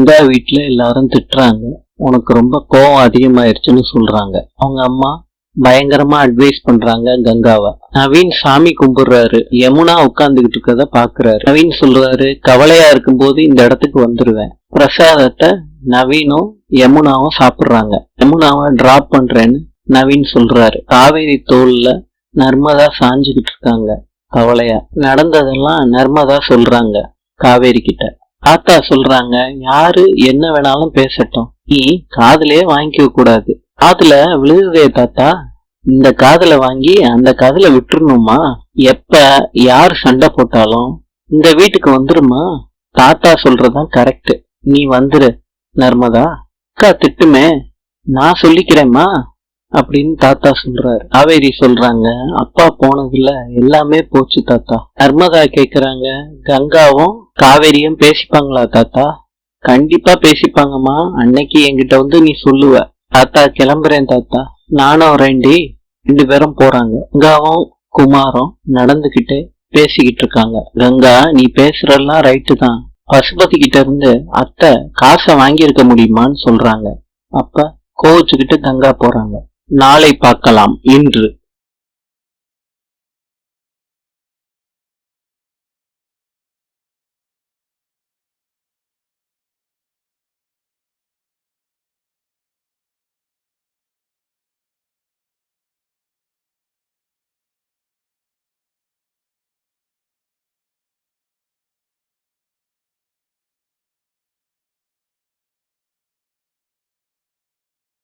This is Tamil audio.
கங்கா வீட்டுல எல்லாரும் திட்டுறாங்க. உனக்கு ரொம்ப கோவம் அதிகமாயிருச்சுன்னு சொல்றாங்க. அவங்க அம்மா பயங்கரமா அட்வைஸ் பண்றாங்க கங்காவை. நவீன் சாமி கும்பிடுறாரு. யமுனா உட்கார்ந்துகிட்டு இருக்கத பாக்குறாரு. நவீன் சொல்றாரு, கவலையா இருக்கும்போது இந்த இடத்துக்கு வந்துருவேன். பிரசாதத்தை நவீனும் யமுனாவும் சாப்பிடுறாங்க. யமுனாவை டிராப் பண்றேன்னு நவீன் சொல்றாரு. காவேரி தோல்ல நர்மதா சாஞ்சுகிட்டு இருக்காங்க கவலையா. நடந்ததெல்லாம் நர்மதா சொல்றாங்க காவேரி கிட்ட. தாத்தா சொல்றாங்க, யாரு என்ன வேணாலும் பேசட்டும், நீ காதுலயே வாங்கிக்க கூடாது. காதுல விழுகுதே தாத்தா, இந்த காதுல வாங்கி அந்த காதுல விட்டுருணுமா? எப்ப யார் சண்டை போட்டாலும் இந்த வீட்டுக்கு வந்துருமா? தாத்தா சொல்றதான் கரெக்ட், நீ வந்துரு நர்மதா. அக்கா திட்டுமே, நான் சொல்லிக்கிறேம்மா அப்படின்னு தாத்தா சொல்றாரு. காவேரி சொல்றாங்க, அப்பா போனதுல எல்லாமே போச்சு தாத்தா. நர்மதா கேக்குறாங்க, கங்காவும் காவேரியும் பேசிப்பாங்களா தாத்தா? கண்டிப்பா பேசிப்பாங்கம்மா, அன்னைக்கு என்கிட்ட வந்து நீ சொல்லுவ. தாத்தா கிளம்புறேன் தாத்தா. நானும் வரேன்டி. 2 பேரும் போறாங்க. கங்காவும் குமாரும் நடந்துகிட்டு பேசிக்கிட்டு இருக்காங்க. கங்கா, நீ பேசுறதெல்லாம் ரைட்டு தான். பசுபதி கிட்ட இருந்து அத்தை காசை வாங்கியிருக்க முடியுமான்னு சொல்றாங்க. அப்ப கோவிச்சுக்கிட்டு கங்கா போறாங்க. நாளை பார்க்கலாம். இன்று